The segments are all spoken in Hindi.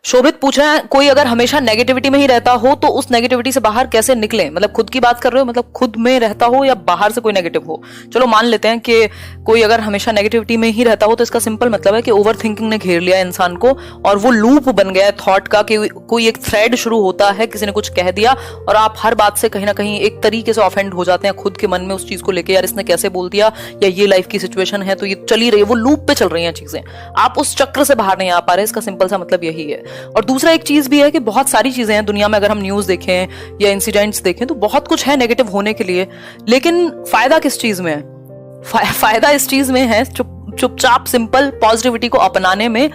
शोभित पूछ रहे हैं, कोई अगर हमेशा नेगेटिविटी में ही रहता हो तो उस नेगेटिविटी से बाहर कैसे निकले? मतलब खुद की बात कर रहे हो, मतलब खुद में रहता हो या बाहर से कोई नेगेटिव हो? चलो मान लेते हैं कि कोई अगर हमेशा नेगेटिविटी में ही रहता हो तो इसका सिंपल मतलब है कि ओवर थिंकिंग ने घेर लिया इंसान को और वो लूप बन गया है थॉट का कि कोई एक थ्रेड शुरू होता है, किसी ने कुछ कह दिया और आप हर बात से कहीं ना कहीं एक तरीके से ऑफेंड हो जाते हैं खुद के मन में उस चीज को लेके, यार इसने कैसे बोल दिया, या ये लाइफ की सिचुएशन है तो ये चली रही है, वो लूप पे चल रही हैं चीजें, आप उस चक्र से बाहर नहीं आ पा रहे। इसका सिंपल सा मतलब यही है। और दूसरा एक चीज भी है कि बहुत सारी चीजें हैं दुनिया में, अगर हम न्यूज देखें या इंसिडेंट्स देखें तो बहुत कुछ है नेगेटिव होने के लिए, लेकिन फायदा किस चीज में है? फायदा इस चीज में है चुपचाप सिंपल पॉजिटिविटी को अपनाने में,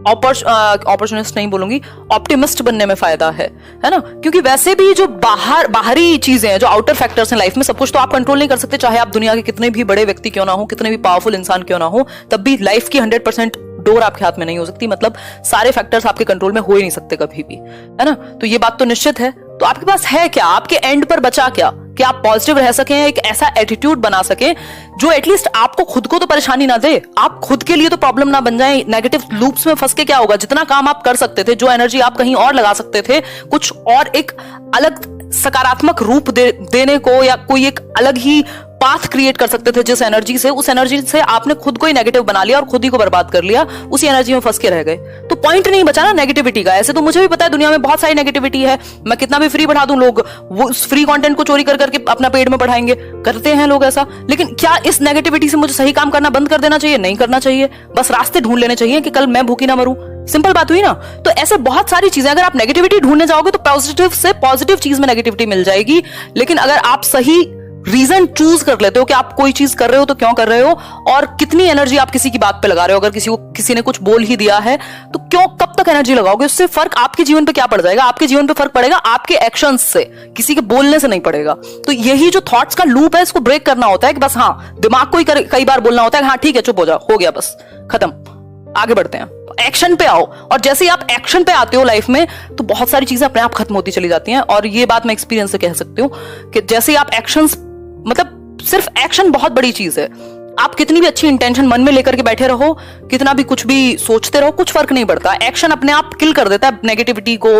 अपॉर्चुनिस्ट नहीं बोलूंगी, ऑप्टिमिस्ट बनने में फायदा है ना? क्योंकि वैसे भी जो बाहरी चीजें हैं, जो आउटर फैक्टर्स हैं लाइफ में, सब कुछ तो आप कंट्रोल नहीं कर सकते, चाहे आप दुनिया के कितने भी बड़े व्यक्ति क्यों ना हो, कितने भी पावरफुल इंसान क्यों ना हो, तब भी लाइफ की 100% डोर आपके हाथ में नहीं हो सकती। मतलब सारे फैक्टर्स आपके कंट्रोल में हो ही नहीं सकते कभी भी, है ना? तो ये बात तो निश्चित है। तो आपके पास है क्या, आपके एंड पर बचा क्या कि आप पॉजिटिव रह सकें, एक ऐसा एटीट्यूड बना सके जो एटलीस्ट आपको खुद को तो परेशानी ना दे, आप खुद के लिए तो प्रॉब्लम ना बन जाए। नेगेटिव लूप्स में फंस के क्या होगा? जितना काम आप कर सकते थे, जो एनर्जी आप कहीं और लगा सकते थे, कुछ और एक अलग सकारात्मक रूप देने को, या कोई एक अलग ही पाथ क्रिएट कर सकते थे जिस एनर्जी से, उस एनर्जी से आपने खुद को ही नेगेटिव बना लिया और खुद ही को बर्बाद कर लिया, उसी एनर्जी में फंस के रह गए। तो पॉइंट नहीं बचा ना नेगेटिविटी का। ऐसे तो मुझे भी पता है दुनिया में बहुत सारी नेगेटिविटी है, मैं कितना भी फ्री बढ़ा दूं, लोग वो उस फ्री कंटेंट को चोरी कर करके अपना पेड में बढ़ाएंगे, करते हैं लोग ऐसा। लेकिन क्या इस नेगेटिविटी से मुझे सही काम करना बंद कर देना चाहिए? नहीं करना चाहिए, बस रास्ते ढूंढ लेने चाहिए कि कल मैं भूखी ना मरूं। सिंपल बात हुई ना? तो ऐसे बहुत सारी चीजें, अगर आप नेगेटिविटी ढूंढने जाओगे तो पॉजिटिव से पॉजिटिव चीज में नेगेटिविटी मिल जाएगी। लेकिन अगर आप सही रीजन चूज कर लेते हो कि आप कोई चीज कर रहे हो तो क्यों कर रहे हो, और कितनी एनर्जी आप किसी की बात पे लगा रहे हो, अगर किसी ने कुछ बोल ही दिया है तो क्यों, कब तक एनर्जी लगाओगे? उससे फर्क आपके जीवन पे क्या पड़ जाएगा? आपके जीवन पे फर्क पड़ेगा आपके एक्शंस से, किसी के बोलने से नहीं पड़ेगा। तो यही जो थॉट्स का लूप है, इसको ब्रेक करना होता है कि बस हाँ, दिमाग को ही कई बार बोलना होता है हाँ ठीक है चुप हो जाओ, हो गया, बस खत्म, आगे बढ़ते हैं। एक्शन पे आओ, और जैसे ही आप एक्शन पे आते हो लाइफ में तो बहुत सारी चीजें अपने आप खत्म होती चली जाती हैं। और ये बात मैं एक्सपीरियंस से कह सकती हूँ कि जैसे ही आप एक्शंस, मतलब सिर्फ एक्शन बहुत बड़ी चीज है। आप कितनी भी अच्छी इंटेंशन मन में लेकर के बैठे रहो, कितना भी कुछ भी सोचते रहो, कुछ फर्क नहीं पड़ता। एक्शन अपने आप किल कर देता है नेगेटिविटी को,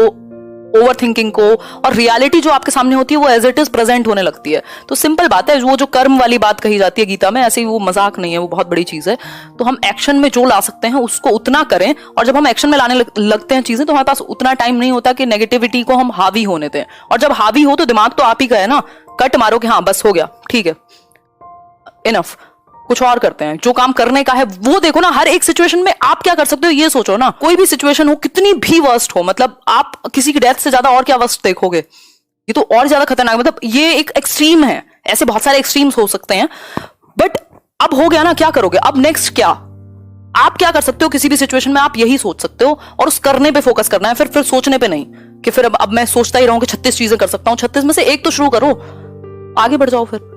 ओवर थिंकिंग को, और रियलिटी जो आपके सामने होती है वो एज इट इज प्रेजेंट होने लगती है। तो सिंपल बात है, वो जो कर्म वाली बात कही जाती है गीता में, ऐसे ही वो मजाक नहीं है, वो बहुत बड़ी चीज है। तो हम एक्शन में जो ला सकते हैं उसको उतना करें, और जब हम एक्शन में लाने लगते हैं चीजें तो हमारे पास उतना टाइम नहीं होता कि नेगेटिविटी को हम हावी होने दें। और जब हावी हो तो दिमाग तो आप ही का है ना, कट मारो कि हाँ बस हो गया, ठीक है, इनफ, कुछ और करते हैं। जो काम करने का है वो देखो ना। हर एक सिचुएशन में आप क्या कर सकते हो ये सोचो ना। कोई भी सिचुएशन हो, कितनी भी वर्स्ट हो, मतलब आप किसी की डेथ से ज्यादा और क्या वर्स्ट देखोगे? ये तो और ज्यादा खतरनाक, मतलब ये एक एक्सट्रीम है। ऐसे बहुत सारे एक्सट्रीम्स हो सकते हैं, बट अब हो गया ना, क्या करोगे अब? नेक्स्ट क्या, आप क्या कर सकते हो किसी भी सिचुएशन में? आप यही सोच सकते हो और उस करने पे फोकस करना है, फिर सोचने पे नहीं कि फिर अब मैं सोचता ही रहूं कि 36 चीजें कर सकता हूं। 36 में से एक तो शुरू करो, आगे बढ़ जाओ फिर।